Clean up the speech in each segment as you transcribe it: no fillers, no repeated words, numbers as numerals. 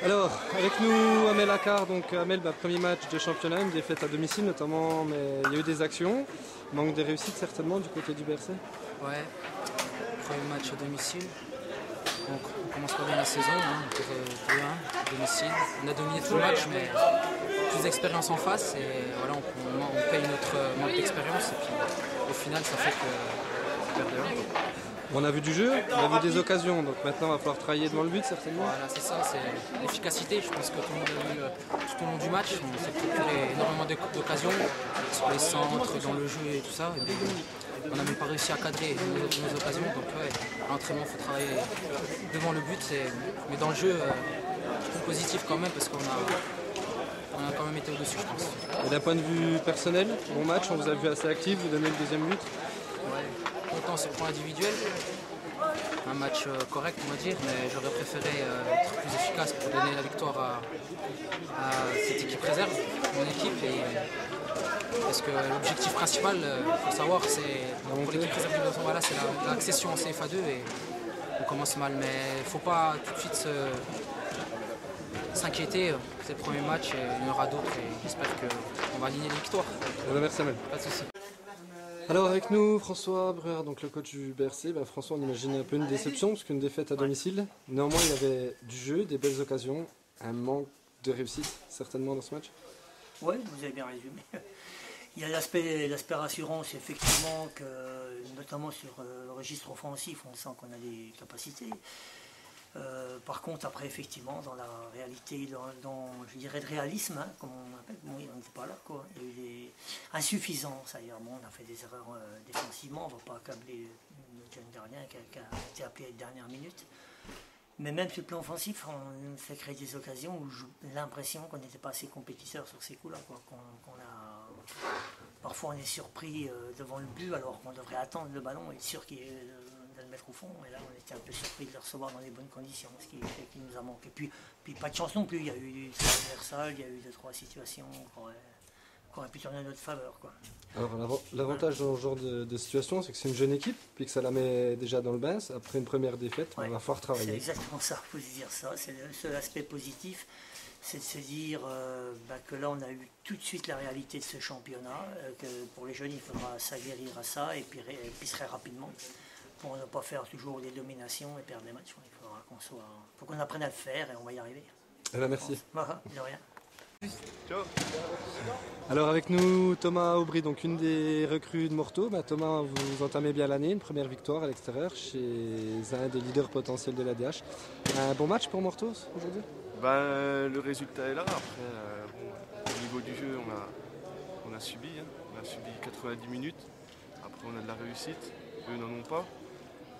Alors, avec nous Amel Akar, donc Amel, premier match de championnat, une défaite à domicile notamment, mais il y a eu des actions, manque de réussite certainement du côté du BRC. Ouais, premier match à domicile. On commence pas bien la saison, pour 2-1 à domicile. On a dominé tout le match, mais plus d'expérience en face et voilà, on paye notre manque d'expérience et puis au final ça fait qu'on perd de 1. On a vu du jeu, on a vu des occasions, donc maintenant il va falloir travailler devant le but certainement. Voilà, c'est ça, c'est l'efficacité. Je pense que tout le monde a vu tout au long du match. On s'est procuré énormément d'occasions sur les centres, dans le jeu et tout ça. Et on n'a même pas réussi à cadrer nos occasions. Donc ouais, à l'entraînement, il faut travailler devant le but. Mais dans le jeu, je trouve positif quand même parce qu'on a quand même été au-dessus, je pense. Et d'un point de vue personnel, bon match, on vous a vu assez actif, vous donnez le deuxième but. Ouais, content sur le plan individuel. Un match correct, on va dire, mais j'aurais préféré être plus efficace pour donner la victoire à cette équipe réserve, mon équipe. Parce que l'objectif principal, il faut savoir, c'est pour l'équipe réserve de voilà, c'est l'accession en CFA2 et on commence mal. Mais il ne faut pas tout de suite s'inquiéter. C'est le premier match, il y en aura d'autres et j'espère qu'on va aligner les victoires. Merci Amel. Pas de soucis. Alors avec nous François Breuer, donc le coach du BRC. François, on imagine un peu une déception parce qu'une défaite à domicile. Néanmoins il y avait du jeu, des belles occasions, un manque de réussite certainement dans ce match. Oui, vous avez bien résumé. Il y a l'aspect rassurance effectivement, que, notamment sur le registre offensif, on sent qu'on a des capacités. Par contre, après, effectivement, dans la réalité, dans je dirais, le réalisme, comme on appelle, bon, on n'était pas là, quoi. Il y a eu des insuffisances, ailleurs. Bon, on a fait des erreurs défensivement, on ne va pas accabler notre jeune gardien qui a été appelé à la dernière minute. Mais même sur le plan offensif, on fait créer des occasions où j'ai l'impression qu'on n'était pas assez compétiteurs sur ces coups-là, quoi. Parfois, on est surpris devant le but, alors qu'on devrait attendre le ballon et être sûr de le mettre au fond. Et là, on était un peu surpris de le recevoir dans les bonnes conditions, ce qui fait qu'il nous a manqué. Puis pas de chance non plus. Il y a eu du transversal, il y a eu 2-3 situations qui auraient pu tourner à notre faveur, quoi. Alors l'avantage dans ce genre de situation, c'est que c'est une jeune équipe, puis que ça la met déjà dans le bain. Après une première défaite, on va falloir travailler. C'est exactement ça, il faut se dire ça. C'est le seul aspect positif, c'est de se dire que là on a eu tout de suite la réalité de ce championnat, que pour les jeunes il faudra s'aguerrir à ça et puis très rapidement pour ne pas faire toujours des dominations et perdre les matchs. Il faut qu'on apprenne à le faire et on va y arriver. Merci. Voilà, de rien. Ciao. Alors avec nous Thomas Aubry, donc une des recrues de Morteau. Thomas, vous entamez bien l'année, une première victoire à l'extérieur chez un des leaders potentiels de l'ADH. Un bon match pour Morteau aujourd'hui? Le résultat est là. Après, au niveau du jeu, on a subi. On a subi 90 minutes. Après, on a de la réussite. Eux n'en ont pas.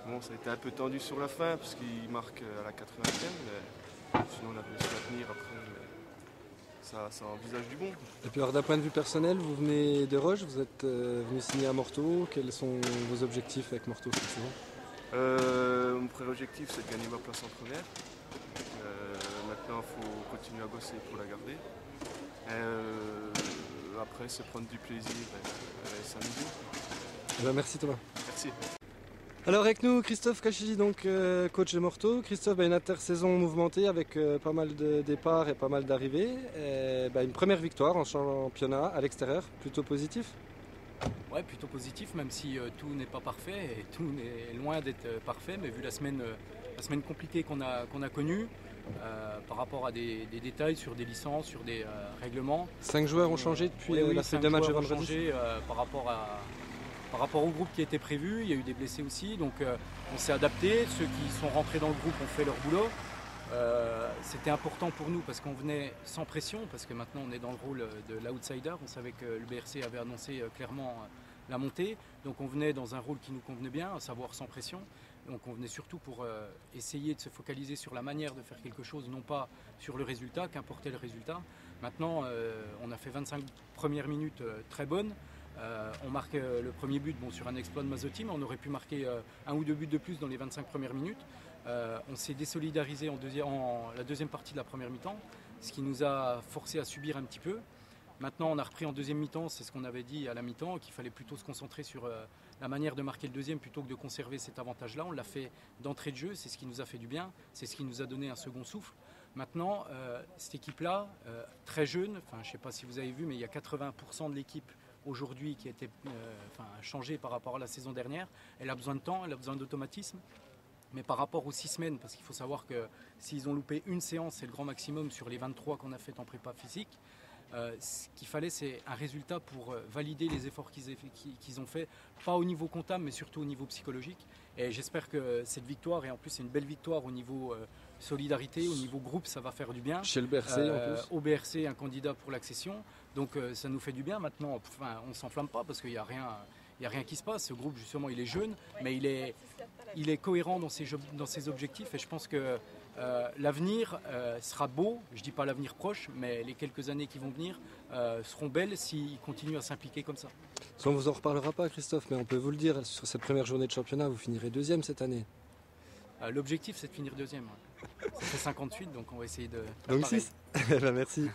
Bon, ça a été un peu tendu sur la fin parce qu'ils marquent à la 80e. Mais sinon, on a réussi à tenir après. Ça envisage du bon. Et puis alors d'un point de vue personnel, vous venez de Roche, vous êtes venu signer à Morteau. Quels sont vos objectifs avec Morteau cette saison? Mon pré-objectif, c'est de gagner ma place en première. Maintenant, il faut continuer à bosser pour la garder. Après, c'est prendre du plaisir et s'amuser. Merci Thomas. Merci. Alors avec nous Christophe Cachidi, donc coach de Morteau. Christophe, une intersaison mouvementée avec pas mal de départs et pas mal d'arrivées. Une première victoire en championnat à l'extérieur, plutôt positif? Ouais, plutôt positif, même si tout n'est pas parfait et tout est loin d'être parfait. Mais vu la semaine compliquée qu'on a connue, par rapport à des détails sur des licences, sur des règlements. 5 joueurs ont changé depuis la feuille de match de vendredi. Par rapport au groupe qui était prévu, il y a eu des blessés aussi, donc on s'est adapté. Ceux qui sont rentrés dans le groupe ont fait leur boulot. C'était important pour nous parce qu'on venait sans pression, parce que maintenant on est dans le rôle de l'outsider. On savait que le BRC avait annoncé clairement la montée, donc on venait dans un rôle qui nous convenait bien, à savoir sans pression. Donc on venait surtout pour essayer de se focaliser sur la manière de faire quelque chose, non pas sur le résultat, qu'importait le résultat. Maintenant, on a fait 25 premières minutes très bonnes. On marque le premier but sur un exploit de Mazzotti, mais on aurait pu marquer 1 ou 2 buts de plus dans les 25 premières minutes. On s'est désolidarisé en la deuxième partie de la première mi-temps, ce qui nous a forcé à subir un petit peu. Maintenant, on a repris en deuxième mi-temps, c'est ce qu'on avait dit à la mi-temps, qu'il fallait plutôt se concentrer sur la manière de marquer le deuxième plutôt que de conserver cet avantage-là. On l'a fait d'entrée de jeu, c'est ce qui nous a fait du bien, c'est ce qui nous a donné un second souffle. Maintenant, cette équipe-là, très jeune, je ne sais pas si vous avez vu, mais il y a 80% de l'équipe aujourd'hui qui a été changée par rapport à la saison dernière. Elle a besoin de temps, elle a besoin d'automatisme. Mais par rapport aux 6 semaines, parce qu'il faut savoir que s'ils ont loupé une séance, c'est le grand maximum sur les 23 qu'on a fait en prépa physique. Ce qu'il fallait, c'est un résultat pour valider les efforts qu'ils ont fait, pas au niveau comptable, mais surtout au niveau psychologique. Et j'espère que cette victoire, et en plus c'est une belle victoire au niveau solidarité, au niveau groupe, ça va faire du bien. Chez le BRC en plus. Au BRC, un candidat pour l'accession. Donc ça nous fait du bien. Maintenant, on ne s'enflamme pas parce qu'il n'y a rien qui se passe. Ce groupe, justement, il est jeune, mais il est cohérent dans ses objectifs. Et je pense que l'avenir sera beau. Je ne dis pas l'avenir proche, mais les quelques années qui vont venir seront belles s'ils continuent à s'impliquer comme ça. On ne vous en reparlera pas, Christophe, mais on peut vous le dire, sur cette première journée de championnat, vous finirez 2e cette année. L'objectif, c'est de finir 2e. Ça fait 58, donc on va essayer de... Donc 6. Merci.